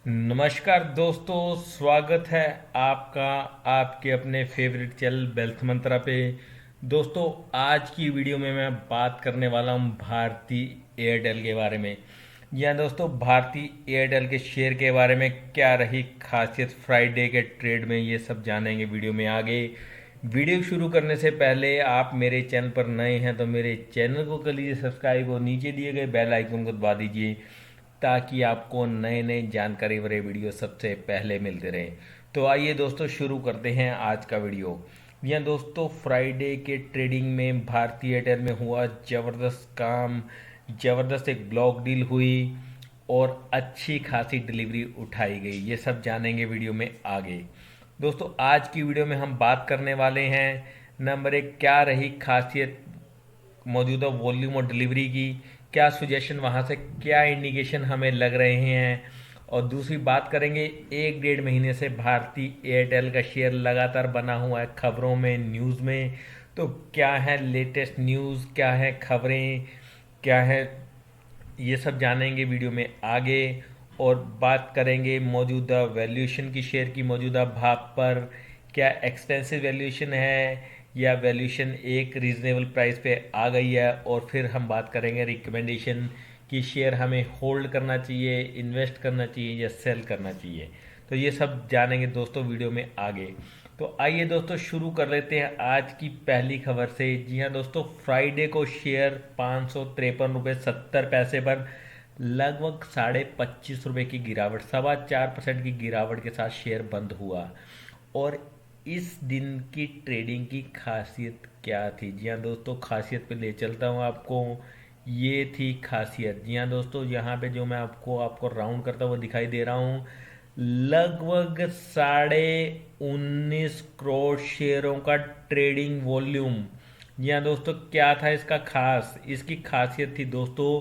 नमस्कार दोस्तों, स्वागत है आपका आपके अपने फेवरेट चैनल वेल्थ मंत्रा पे। दोस्तों, आज की वीडियो में मैं बात करने वाला हूं भारती एयरटेल के बारे में। जी हाँ दोस्तों, भारती एयरटेल के शेयर के बारे में क्या रही खासियत फ्राइडे के ट्रेड में, ये सब जानेंगे वीडियो में आगे। वीडियो शुरू करने से पहले आप मेरे चैनल पर नए हैं तो मेरे चैनल को कर लीजिए सब्सक्राइब और नीचे दिए गए बेल आइकन को दबा दीजिए ताकि आपको नए नए जानकारी भरे वीडियो सबसे पहले मिलते रहें। तो आइए दोस्तों, शुरू करते हैं आज का वीडियो। यह दोस्तों, फ्राइडे के ट्रेडिंग में भारतीय एयरटेल में हुआ ज़बरदस्त काम। ज़बरदस्त एक ब्लॉक डील हुई और अच्छी खासी डिलीवरी उठाई गई। ये सब जानेंगे वीडियो में आगे। दोस्तों, आज की वीडियो में हम बात करने वाले हैं नंबर एक, क्या रही खासियत मौजूदा वॉल्यूम और डिलीवरी की, क्या सुजेशन वहाँ से क्या इंडिकेशन हमें लग रहे हैं। और दूसरी बात करेंगे, एक डेढ़ महीने से भारतीय एयरटेल का शेयर लगातार बना हुआ है खबरों में, न्यूज़ में। तो क्या है लेटेस्ट न्यूज़, क्या है खबरें, क्या है, ये सब जानेंगे वीडियो में आगे। और बात करेंगे मौजूदा वैल्यूएशन की, शेयर की मौजूदा भाव पर, क्या एक्सपेंसिव वैल्यूएशन है या वैल्यूएशन एक रीजनेबल प्राइस पे आ गई है। और फिर हम बात करेंगे रिकमेंडेशन कि शेयर हमें होल्ड करना चाहिए, इन्वेस्ट करना चाहिए या सेल करना चाहिए। तो ये सब जानेंगे दोस्तों वीडियो में आगे। तो आइए दोस्तों, शुरू कर लेते हैं आज की पहली खबर से। जी हाँ दोस्तों, फ्राइडे को शेयर 553 रुपये 70 पैसे पर लगभग 25.5 रुपये की गिरावट, 4.25% की गिरावट के साथ शेयर बंद हुआ। और इस दिन की ट्रेडिंग की खासियत क्या थी? जी हाँ दोस्तों, खासियत पे ले चलता हूँ आपको। ये थी खासियत। जी हाँ दोस्तों, यहाँ पे जो मैं आपको आपको राउंड करता हुआ दिखाई दे रहा हूँ, लगभग 19.5 करोड़ शेयरों का ट्रेडिंग वॉल्यूम। जी हाँ दोस्तों, क्या था इसका खास? इसकी खासियत थी दोस्तों,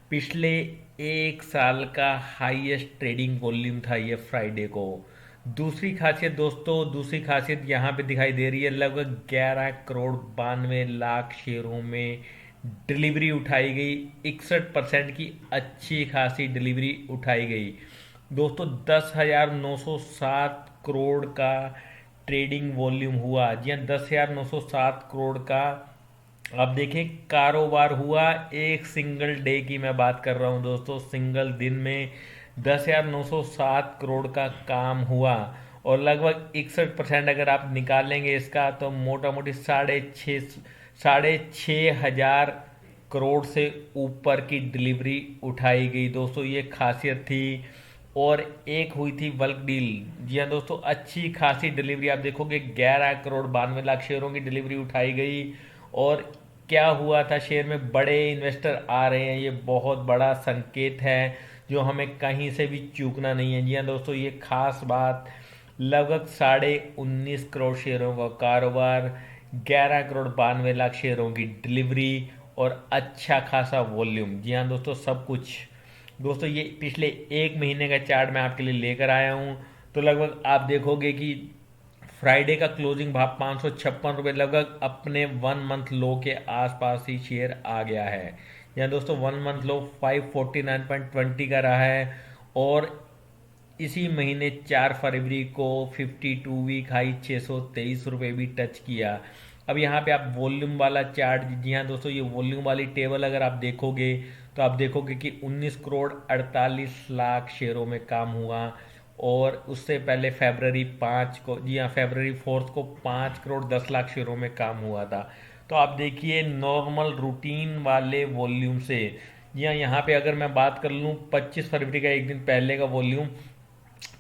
पिछले एक साल का हाईएस्ट ट्रेडिंग वॉल्यूम था ये फ्राइडे को। दूसरी खासियत दोस्तों, दूसरी खासियत यहाँ पे दिखाई दे रही है, लगभग 11 करोड़ 92 लाख शेयरों में डिलीवरी उठाई गई। 61% की अच्छी खासी डिलीवरी उठाई गई। दोस्तों, 10,907 करोड़ का ट्रेडिंग वॉल्यूम हुआ। जी हाँ, 10,907 करोड़ का अब देखें कारोबार हुआ। एक सिंगल डे की मैं बात कर रहा हूँ दोस्तों, सिंगल दिन में 10,907 करोड़ का काम हुआ। और लगभग 61% अगर आप निकालेंगे इसका तो मोटा मोटी साढ़े छः हजार करोड़ से ऊपर की डिलीवरी उठाई गई दोस्तों। ये खासियत थी। और एक हुई थी बल्क डील। जी हाँ दोस्तों, अच्छी खासी डिलीवरी आप देखोगे, 11 करोड़ 92 लाख शेयरों की डिलीवरी उठाई गई। और क्या हुआ था, शेयर में बड़े इन्वेस्टर आ रहे हैं, ये बहुत बड़ा संकेत है जो हमें कहीं से भी चूकना नहीं है। जी हाँ दोस्तों, ये खास बात, लगभग 19.5 करोड़ शेयरों का कारोबार, 11 करोड़ 92 लाख शेयरों की डिलीवरी और अच्छा खासा वॉल्यूम। जी हाँ दोस्तों, सब कुछ। दोस्तों, ये पिछले एक महीने का चार्ट मैं आपके लिए लेकर आया हूँ। तो लगभग आप देखोगे कि फ्राइडे का क्लोजिंग भाव 556 रुपये, लगभग अपने 1 मंथ लो के आसपास ही शेयर आ गया है। यहाँ दोस्तों, 1 मंथ लो 549.20 का रहा है। और इसी महीने 4 फरवरी को 52 वीक हाई 623 रुपये भी टच किया। अब यहाँ पे आप वॉल्यूम वाला चार्ट, जी हाँ दोस्तों, ये वॉल्यूम वाली टेबल अगर आप देखोगे तो आप देखोगे कि 19 करोड़ 48 लाख शेयरों में काम हुआ। और उससे पहले फरवरी 5 को, जी हाँ फरवरी 4 को 5 करोड़ 10 लाख शेयरों में काम हुआ था। तो आप देखिए नॉर्मल रूटीन वाले वॉल्यूम से। जी हाँ, यहाँ पे अगर मैं बात कर लूँ 25 फरवरी का एक दिन पहले का वॉल्यूम,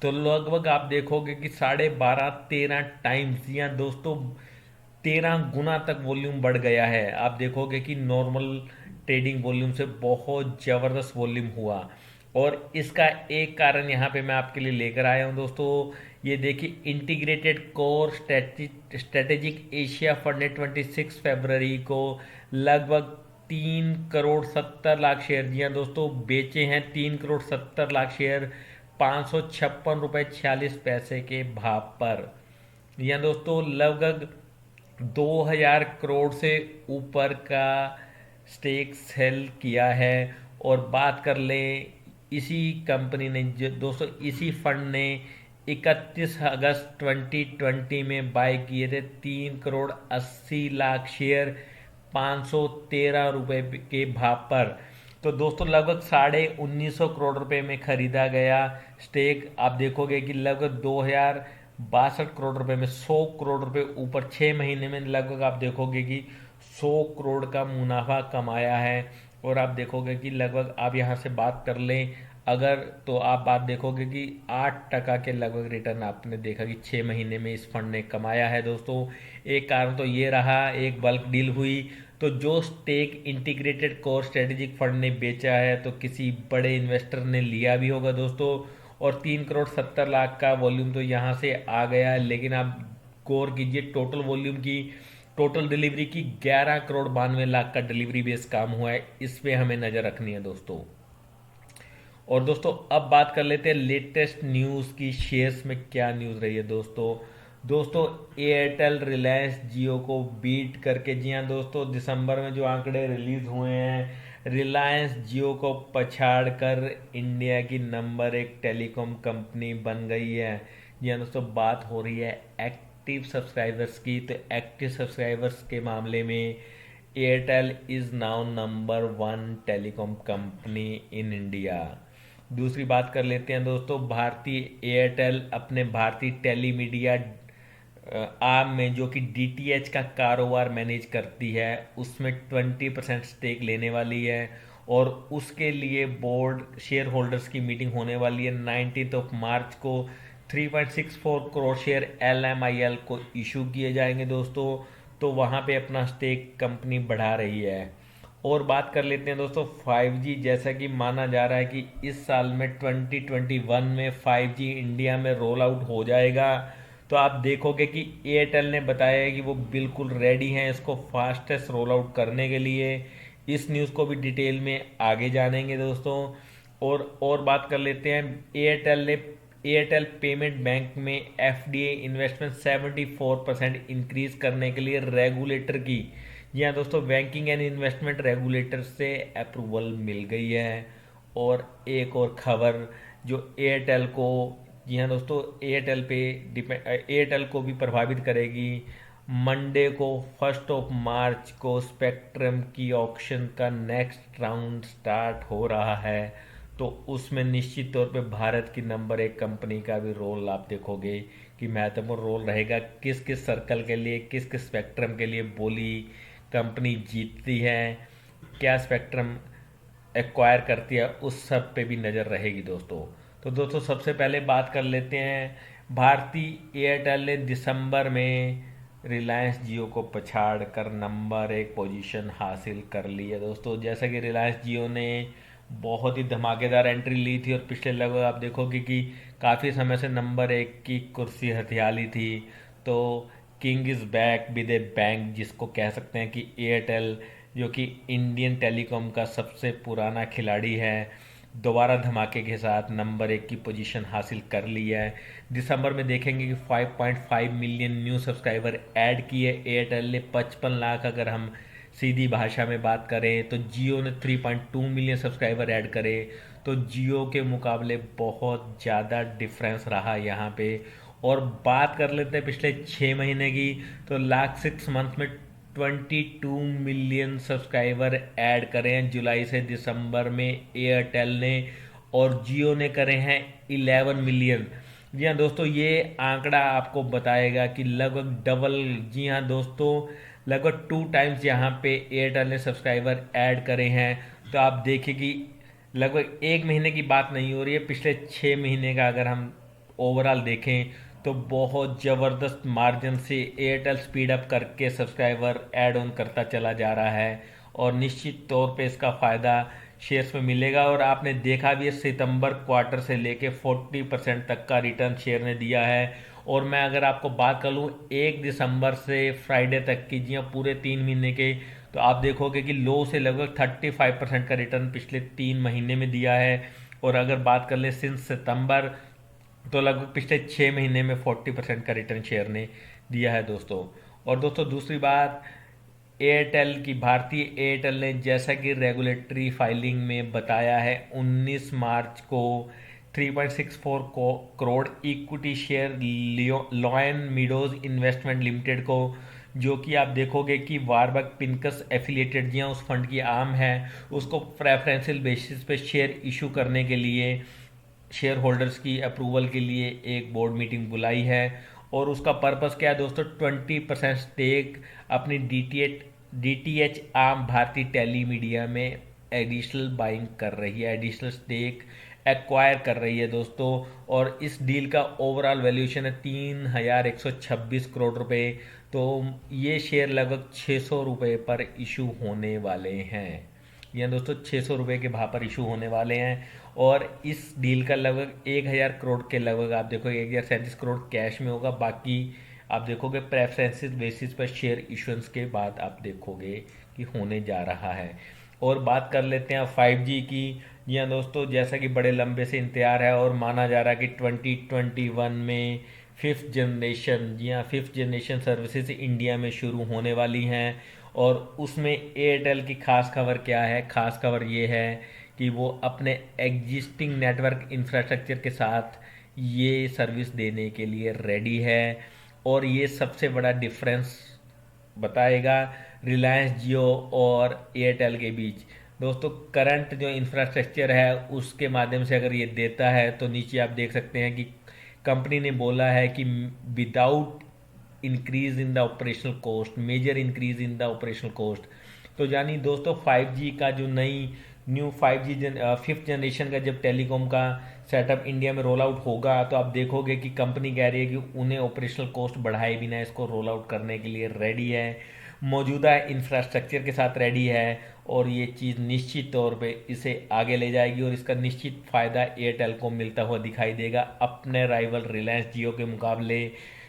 तो लगभग आप देखोगे कि 12.5 13 टाइम्स, या दोस्तों 13 गुना तक वॉल्यूम बढ़ गया है। आप देखोगे कि नॉर्मल ट्रेडिंग वॉल्यूम से बहुत ज़बरदस्त वॉल्यूम हुआ। और इसका एक कारण यहाँ पे मैं आपके लिए लेकर आया हूँ दोस्तों। ये देखिए, integrated core strategic Asia fund ने 26 फरवरी को लगभग 3 करोड़ 70 लाख शेयर, जी हाँ दोस्तों, बेचे हैं। 3 करोड़ 70 लाख शेयर 556 रुपये 46 पैसे के भाव पर। या दोस्तों, लगभग 2,000 करोड़ से ऊपर का स्टेक सेल किया है। और बात कर लें इसी कंपनी ने दोस्तों इसी फंड ने 31 अगस्त 2020 में बाय किए थे 3 करोड़ 80 लाख शेयर 513 रुपए के भाव पर। तो दोस्तों लगभग 1950 करोड़ रुपए में खरीदा गया स्टेक। आप देखोगे कि लगभग 2062 करोड़ रुपए में 100 करोड़ रुपए ऊपर 6 महीने में लगभग आप देखोगे कि 100 करोड़ का मुनाफा कमाया है। और आप देखोगे कि लगभग आप यहाँ से बात कर लें अगर, तो आप बात देखोगे कि 8% के लगभग रिटर्न आपने देखा कि 6 महीने में इस फंड ने कमाया है दोस्तों। एक कारण तो ये रहा, एक बल्क डील हुई, तो जो stake integrated core strategic fund ने बेचा है तो किसी बड़े इन्वेस्टर ने लिया भी होगा दोस्तों। और 3 करोड़ 70 लाख का वॉल्यूम तो यहाँ से आ गया है, लेकिन आप गौर कीजिए टोटल वॉल्यूम की, टोटल डिलीवरी की 11 करोड़ 92 लाख का डिलीवरी बेस काम हुआ है। इस पे हमें नज़र रखनी है दोस्तों। और दोस्तों अब बात कर लेते हैं लेटेस्ट न्यूज़ की, शेयर्स में क्या न्यूज़ रही है दोस्तों। दोस्तों एयरटेल रिलायंस जियो को बीट करके, जी हाँ दोस्तों, दिसंबर में जो आंकड़े रिलीज हुए हैं, रिलायंस जियो को पछाड़ कर इंडिया की नंबर 1 टेलीकॉम कंपनी बन गई है। जी हाँ दोस्तों, बात हो रही है एक्टिव सब्सक्राइबर्स की। तो एक्टिव सब्सक्राइबर्स के मामले में Airtel is now number 1 telecom company in India. दूसरी बात कर लेते हैं दोस्तों, भारतीय एयरटेल अपने भारतीय टेलीमीडिया आर्म में, जो कि डीटीएच का कारोबार मैनेज करती है, उसमें 20% स्टेक लेने वाली है। और उसके लिए बोर्ड शेयर होल्डर्स की मीटिंग होने वाली है 19 मार्च को। 3.64 करोड़ शेयर LMIL को इशू किए जाएंगे दोस्तों। तो वहाँ पे अपना स्टेक कंपनी बढ़ा रही है। और बात कर लेते हैं दोस्तों 5G, जैसा कि माना जा रहा है कि इस साल में 2021 में 5G इंडिया में रोल आउट हो जाएगा। तो आप देखोगे कि एयरटेल ने बताया है कि वो बिल्कुल रेडी हैं इसको फास्टेस्ट रोल आउट करने के लिए। इस न्यूज़ को भी डिटेल में आगे जानेंगे दोस्तों। और बात कर लेते हैं एयरटेल पेमेंट बैंक में FDI इन्वेस्टमेंट 74% इंक्रीज करने के लिए रेगुलेटर की, जी हाँ दोस्तों, बैंकिंग एंड इन्वेस्टमेंट रेगुलेटर से अप्रूवल मिल गई है। और एक और खबर जो एयरटेल को, जी हाँ दोस्तों, एयरटेल को भी प्रभावित करेगी। मंडे को 1 मार्च को स्पेक्ट्रम की ऑक्शन का नेक्स्ट राउंड स्टार्ट हो रहा है। तो उसमें निश्चित तौर पे भारत की नंबर 1 कंपनी का भी रोल आप देखोगे कि महत्वपूर्ण रोल रहेगा। किस किस सर्कल के लिए, किस किस स्पेक्ट्रम के लिए बोली कंपनी जीतती है, क्या स्पेक्ट्रम एक्वायर करती है, उस सब पे भी नज़र रहेगी दोस्तों। तो दोस्तों सबसे पहले बात कर लेते हैं, भारतीय एयरटेल ने दिसंबर में रिलायंस जियो को पछाड़ कर नंबर 1 पोजीशन हासिल कर ली है दोस्तों। जैसा कि रिलायंस जियो ने बहुत ही धमाकेदार एंट्री ली थी और पिछले लगभग आप देखोगे कि काफ़ी समय से नंबर 1 की कुर्सी हथिया ली थी। तो king is back with A bank, जिसको कह सकते हैं कि एयरटेल, जो कि इंडियन टेलीकॉम का सबसे पुराना खिलाड़ी है, दोबारा धमाके के साथ नंबर 1 की पोजीशन हासिल कर ली है। दिसंबर में देखेंगे कि 5.5 मिलियन न्यू सब्सक्राइबर ऐड किए एयरटेल ने। 55 लाख अगर हम सीधी भाषा में बात करें, तो जियो ने 3.2 मिलियन सब्सक्राइबर ऐड करे। तो जियो के मुकाबले बहुत ज़्यादा डिफरेंस रहा यहाँ पे। और बात कर लेते हैं पिछले 6 महीने की, तो लास्ट 6 मंथ में 22 मिलियन सब्सक्राइबर ऐड करे हैं जुलाई से दिसंबर में एयरटेल ने। और जियो ने करे हैं 11 मिलियन। जी हाँ दोस्तों, ये आंकड़ा आपको बताएगा कि लगभग डबल, जी हाँ दोस्तों, लगभग 2 टाइम्स यहाँ पे एयरटेल ने सब्सक्राइबर ऐड करे हैं। तो आप देखिए कि लगभग 1 महीने की बात नहीं हो रही है, पिछले 6 महीने का अगर हम ओवरऑल देखें तो बहुत ज़बरदस्त मार्जिन से एयरटेल स्पीड अप करके सब्सक्राइबर ऐड ऑन करता चला जा रहा है। और निश्चित तौर पे इसका फ़ायदा शेयर्स में मिलेगा। और आपने देखा भी है सितंबर क्वार्टर से लेके 40% तक का रिटर्न शेयर ने दिया है। और मैं अगर आपको बात कर लूँ 1 दिसंबर से फ्राइडे तक की, जी हाँ, पूरे 3 महीने के, तो आप देखोगे कि लो से लगभग 35% का रिटर्न पिछले 3 महीने में दिया है। और अगर बात कर ले सिंस सितंबर, तो लगभग पिछले 6 महीने में 40% का रिटर्न शेयर ने दिया है दोस्तों। और दोस्तों दूसरी बात, एयरटेल की भारतीय एयरटेल ने जैसा कि रेगुलेटरी फाइलिंग में बताया है 19 मार्च को 3.64 crore equity share lion meadows investment limited को, जो कि आप देखोगे कि वारबर्ग पिनकस एफिलिएटेड जी हाँ उस फंड की आर्म है, उसको प्रेफरेंशियल बेसिस पे शेयर इशू करने के लिए शेयर होल्डर्स की अप्रूवल के लिए एक बोर्ड मीटिंग बुलाई है। और उसका पर्पस क्या है दोस्तों, 20% स्टेक अपनी डीटीएच आम भारतीय टेलीमीडिया में एडिशनल बाइंग कर रही है, एडिशनल स्टेक एक्वायर कर रही है दोस्तों। और इस डील का ओवरऑल वैल्यूएशन है 3,126 करोड़ रुपए। तो ये शेयर लगभग 600 रुपये पर इशू होने वाले हैं। यह दोस्तों 600 रुपये के भाव पर इशू होने वाले हैं। और इस डील का लगभग 1,000 करोड़ के लगभग आप देखोगे 1,037 करोड़ कैश में होगा, बाकी आप देखोगे प्रेफरेंसेस बेसिस पर शेयर इशुएंस के बाद आप देखोगे कि होने जा रहा है। और बात कर लेते हैं 5G की। जी हाँ दोस्तों, जैसा कि बड़े लंबे से इंतजार है और माना जा रहा है कि 2021 में फिफ्थ जनरेशन, जी हाँ फिफ्थ जनरेशन सर्विसेज इंडिया में शुरू होने वाली हैं। और उसमें एयरटेल की खास खबर क्या है, खास खबर ये है कि वो अपने एग्जिस्टिंग नेटवर्क इंफ्रास्ट्रक्चर के साथ ये सर्विस देने के लिए रेडी है। और ये सबसे बड़ा डिफरेंस बताएगा रिलायंस जियो और एयरटेल के बीच। दोस्तों करंट जो इंफ्रास्ट्रक्चर है उसके माध्यम से अगर ये देता है तो नीचे आप देख सकते हैं कि कंपनी ने बोला है कि without increase in the operational cost, major increase in the operational cost. तो यानी दोस्तों 5G का जो नई न्यू 5G फिफ्थ जनरेशन का जब टेलीकॉम का सेटअप इंडिया में रोल आउट होगा तो आप देखोगे कि कंपनी कह रही है कि उन्हें ऑपरेशनल कॉस्ट बढ़ाए बिना इसको रोल आउट करने के लिए रेडी है, मौजूदा इंफ्रास्ट्रक्चर के साथ रेडी है। और ये चीज़ निश्चित तौर पे इसे आगे ले जाएगी और इसका निश्चित फ़ायदा एयरटेल को मिलता हुआ दिखाई देगा अपने राइवल रिलायंस जियो के मुकाबले।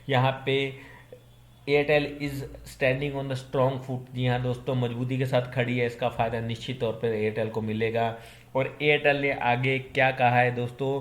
यहाँ पे Airtel is standing on the strong foot. जी हाँ दोस्तों, मजबूती के साथ खड़ी है, इसका फ़ायदा निश्चित तौर पर एयरटेल को मिलेगा। और एयरटेल ने आगे क्या कहा है दोस्तों,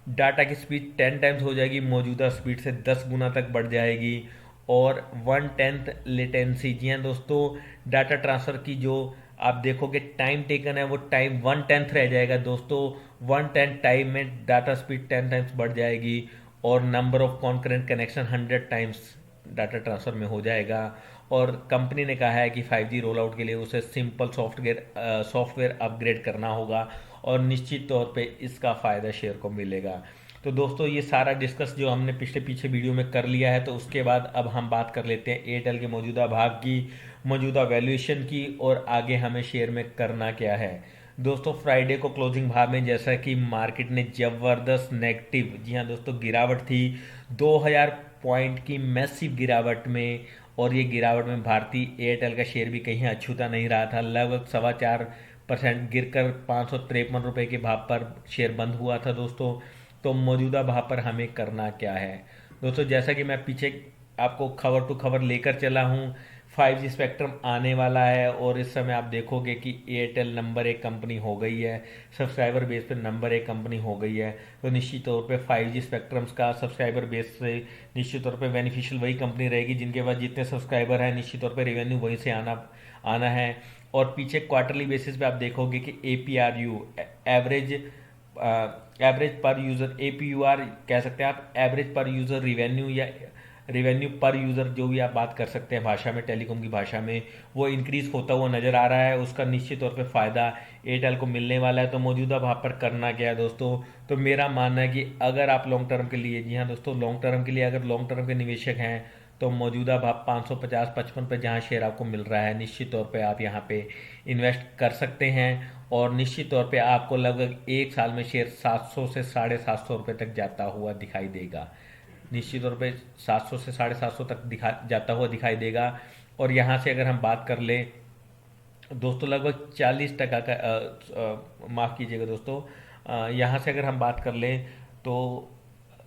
डाटा की स्पीड 10 टाइम्स हो जाएगी, मौजूदा स्पीड से 10 गुना तक बढ़ जाएगी। और 1/10 लेटेंसी, जी हाँ दोस्तों, डाटा ट्रांसफ़र की जो आप देखोगे टाइम टेकन है वो टाइम 1/10 रह जाएगा दोस्तों। 1/10 टाइम में डाटा स्पीड 10 टाइम्स बढ़ जाएगी। और number of concurrent connection 100 times data transfer में हो जाएगा। और कंपनी ने कहा है कि 5G रोल आउट के लिए उसे सिंपल सॉफ्टवेयर अपग्रेड करना होगा और निश्चित तौर पे इसका फ़ायदा शेयर को मिलेगा। तो दोस्तों ये सारा डिस्कस जो हमने पिछले पीछे वीडियो में कर लिया है, तो उसके बाद अब हम बात कर लेते हैं एयरटेल के मौजूदा भाग की, मौजूदा वैल्यूएशन की और आगे हमें शेयर में करना क्या है। दोस्तों फ्राइडे को क्लोजिंग भाव में जैसा कि मार्केट ने ज़बरदस्त नेगेटिव, जी हाँ दोस्तों, गिरावट थी 2000 पॉइंट की मैसिव गिरावट में। और ये गिरावट में भारतीय एयरटेल का शेयर भी कहीं अछूता नहीं रहा था, लगभग 4.25% गिरकर 553 रुपये के भाव पर शेयर बंद हुआ था दोस्तों। तो मौजूदा भाव पर हमें करना क्या है दोस्तों, जैसा कि मैं पीछे आपको खबर टू खबर लेकर चला हूँ, 5G स्पेक्ट्रम आने वाला है और इस समय आप देखोगे कि एयरटेल नंबर 1 कंपनी हो गई है, सब्सक्राइबर बेस पे नंबर 1 कंपनी हो गई है। तो निश्चित तौर पे 5G स्पेक्ट्रम्स का सब्सक्राइबर बेस से निश्चित तौर पे बेनिफिशियल वही कंपनी रहेगी जिनके पास जितने सब्सक्राइबर हैं, निश्चित तौर पे रेवेन्यू वहीं से आना है। और पीछे क्वार्टरली बेसिस पे आप देखोगे कि APRU एवरेज पर यूज़र, APUR कह सकते हैं आप, एवरेज पर यूज़र रिवेन्यू या रेवेन्यू पर यूज़र, जो भी आप बात कर सकते हैं भाषा में, टेलीकॉम की भाषा में, वो इंक्रीज होता हुआ नज़र आ रहा है। उसका निश्चित तौर पे फ़ायदा एयरटेल को मिलने वाला है। तो मौजूदा भाव पर करना क्या है दोस्तों, तो मेरा मानना है कि अगर आप लॉन्ग टर्म के लिए, जी हाँ दोस्तों, लॉन्ग टर्म के लिए अगर लॉन्ग टर्म के निवेशक हैं तो मौजूदा भाव 550-55 पर जहाँ शेयर आपको मिल रहा है, निश्चित तौर पे आप यहाँ पे इन्वेस्ट कर सकते हैं। और निश्चित तौर पे आपको लगभग एक साल में शेयर 700 से 750 रुपये तक जाता हुआ दिखाई देगा, निश्चित तौर पे 700 से 750 तक जाता हुआ दिखाई देगा। और यहाँ से अगर हम बात कर लें दोस्तों, लगभग 40% का माफ़ कीजिएगा दोस्तों, यहाँ से अगर हम बात कर लें तो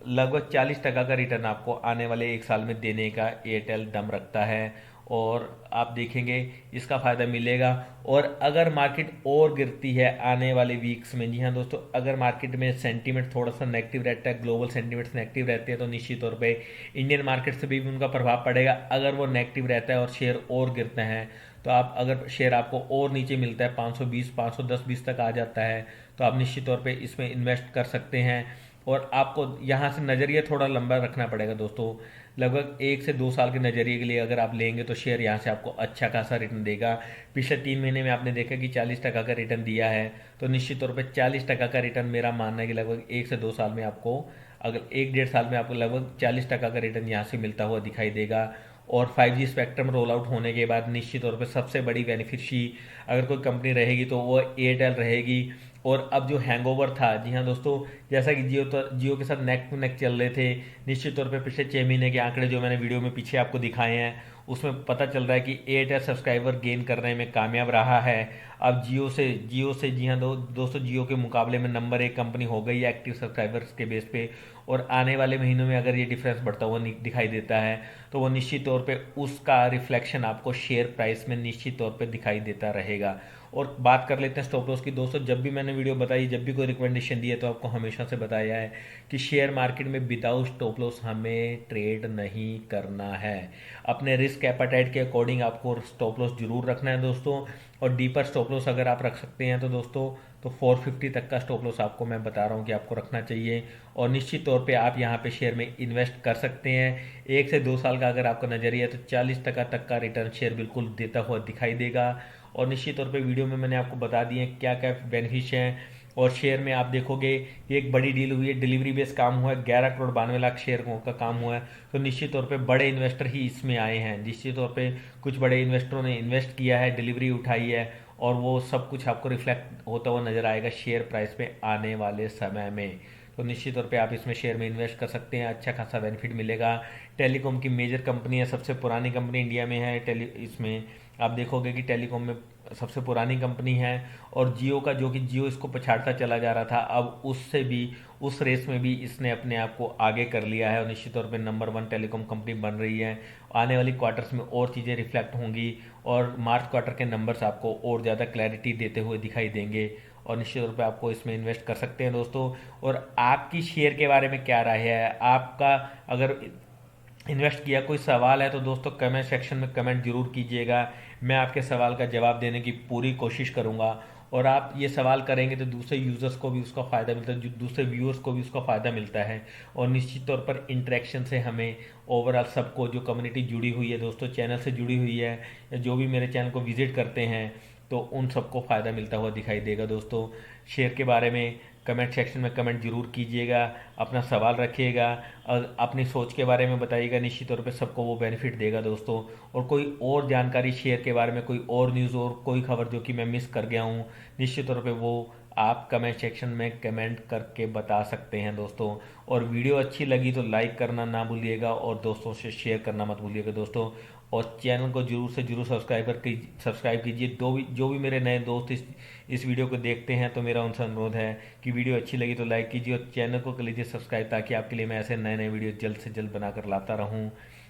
लगभग 40% का रिटर्न आपको आने वाले एक साल में देने का एयरटेल दम रखता है। और आप देखेंगे इसका फ़ायदा मिलेगा। और अगर मार्केट और गिरती है आने वाले वीक्स में, जी हाँ दोस्तों, अगर मार्केट में सेंटीमेंट थोड़ा सा नेगेटिव रहता है, ग्लोबल सेंटीमेंट्स नेगेटिव रहते हैं, तो निश्चित तौर पे इंडियन मार्केट से भी उनका प्रभाव पड़ेगा। अगर वो नेगेटिव रहता है और शेयर और गिरते हैं, तो आप अगर शेयर आपको और नीचे मिलता है 520 510 20 तक आ जाता है, तो आप निश्चित तौर पे इसमें इन्वेस्ट कर सकते हैं। और आपको यहाँ से नज़रिया थोड़ा लंबा रखना पड़ेगा दोस्तों, लगभग 1 से 2 साल के नज़रिए के लिए अगर आप लेंगे तो शेयर यहाँ से आपको अच्छा खासा रिटर्न देगा। पिछले 3 महीने में आपने देखा कि 40% का रिटर्न दिया है, तो निश्चित तौर पे 40% का रिटर्न मेरा मानना है कि लगभग 1 से 2 साल में आपको, अगर 1 डेढ़ साल में आपको लगभग 40% का रिटर्न यहाँ से मिलता हुआ दिखाई देगा। और 5G स्पेक्ट्रम रोल आउट होने के बाद निश्चित तौर पे सबसे बड़ी बेनिफिशियरी अगर कोई कंपनी रहेगी तो वो एयरटेल रहेगी। और अब जो हैंगओवर था, जी हाँ दोस्तों, जैसा कि जियो के साथ नेक टू नेक चल रहे थे, निश्चित तौर पे पिछले 6 महीने के आंकड़े जो मैंने वीडियो में पीछे आपको दिखाए हैं, उसमें पता चल रहा है कि एयरटेल सब्सक्राइबर गेन करने में कामयाब रहा है। अब जियो से जी हाँ दोस्तों, जियो के मुकाबले में नंबर 1 कंपनी हो गई है एक्टिव सब्सक्राइबर्स के बेस पे। और आने वाले महीनों में अगर ये डिफरेंस बढ़ता हुआ दिखाई देता है, तो वो निश्चित तौर पे उसका रिफ्लेक्शन आपको शेयर प्राइस में निश्चित तौर पे दिखाई देता रहेगा। और बात कर लेते हैं स्टॉप लॉस की दोस्तों। जब भी मैंने वीडियो बताई, जब भी कोई रिकमेंडेशन दी है, तो आपको हमेशा से बताया है कि शेयर मार्केट में विदाउट स्टॉप लॉस हमें ट्रेड नहीं करना है। अपने रिस्क एपेटाइट के अकॉर्डिंग आपको स्टॉप लॉस जरूर रखना है दोस्तों। और डीपर स्टॉप लॉस अगर आप रख सकते हैं तो दोस्तों, तो 450 तक का स्टॉप लॉस आपको मैं बता रहा हूँ कि आपको रखना चाहिए। और निश्चित तौर पे आप यहाँ पे शेयर में इन्वेस्ट कर सकते हैं। 1 से 2 साल का अगर आपका नज़रिया है तो 40% तक का रिटर्न शेयर बिल्कुल देता हुआ दिखाई देगा। और निश्चित तौर पे वीडियो में मैंने आपको बता दिए क्या क्या बेनिफिट हैं। और शेयर में आप देखोगे ये एक बड़ी डील हुई है, डिलीवरी बेस्ड काम हुआ है, 11 करोड़ 92 लाख शेयर का काम हुआ है। तो निश्चित तौर पे बड़े इन्वेस्टर ही इसमें आए हैं। निश्चित तौर पे कुछ बड़े इन्वेस्टरों ने इन्वेस्ट किया है, डिलीवरी उठाई है, और वो सब कुछ आपको रिफ्लेक्ट होता हुआ नजर आएगा शेयर प्राइस पे आने वाले समय में। तो निश्चित तौर पे आप इसमें शेयर में इन्वेस्ट कर सकते हैं, अच्छा खासा बेनिफिट मिलेगा। टेलीकॉम की मेजर कंपनी है, सबसे पुरानी कंपनी इंडिया में है इसमें आप देखोगे कि टेलीकॉम में सबसे पुरानी कंपनी है। और जियो का, जो कि जियो इसको पछाड़ता चला जा रहा था, अब उससे भी, उस रेस में भी इसने अपने आप को आगे कर लिया है और निश्चित तौर पे नंबर 1 टेलीकॉम कंपनी बन रही है। आने वाली क्वार्टर्स में और चीज़ें रिफ्लेक्ट होंगी और मार्च क्वार्टर के नंबर्स आपको और ज़्यादा क्लैरिटी देते हुए दिखाई देंगे। और निश्चित तौर पे आपको इसमें इन्वेस्ट कर सकते हैं दोस्तों। और आपकी शेयर के बारे में क्या राय है, आपका अगर इन्वेस्ट किया कोई सवाल है तो दोस्तों कमेंट सेक्शन में कमेंट जरूर कीजिएगा। मैं आपके सवाल का जवाब देने की पूरी कोशिश करूंगा। और आप ये सवाल करेंगे तो दूसरे यूज़र्स को भी उसका फ़ायदा मिलता है, दूसरे व्यूअर्स को भी उसका फ़ायदा मिलता है। और निश्चित तौर पर इंटरेक्शन से हमें ओवरऑल सबको, जो कम्युनिटी जुड़ी हुई है दोस्तों, चैनल से जुड़ी हुई है, या जो भी मेरे चैनल को विजिट करते हैं, तो उन सबको फ़ायदा मिलता हुआ दिखाई देगा दोस्तों। शेयर के बारे में कमेंट सेक्शन में कमेंट जरूर कीजिएगा, अपना सवाल रखिएगा और अपनी सोच के बारे में बताइएगा। निश्चित तौर पे सबको वो बेनिफिट देगा दोस्तों। और कोई और जानकारी शेयर के बारे में, कोई और न्यूज़ और कोई खबर जो कि मैं मिस कर गया हूँ, निश्चित तौर पे वो आप कमेंट सेक्शन में कमेंट करके बता सकते हैं दोस्तों। और वीडियो अच्छी लगी तो लाइक करना ना भूलिएगा और दोस्तों से शेयर करना मत भूलिएगा दोस्तों। और चैनल को जरूर से जरूर सब्सक्राइब कीजिए। जो भी मेरे नए दोस्त इस वीडियो को देखते हैं, तो मेरा उनसे अनुरोध है कि वीडियो अच्छी लगी तो लाइक कीजिए और चैनल को कर लीजिए सब्सक्राइब, ताकि आपके लिए मैं ऐसे नए नए वीडियो जल्द से जल्द बनाकर लाता रहूं।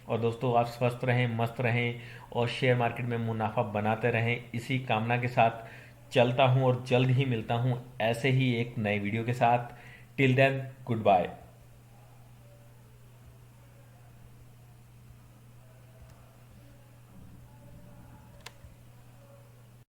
और दोस्तों, आप स्वस्थ रहें, मस्त रहें और शेयर मार्केट में मुनाफा बनाते रहें, इसी कामना के साथ चलता हूं। और जल्द ही मिलता हूं ऐसे ही एक नए वीडियो के साथ। Till then, good bye.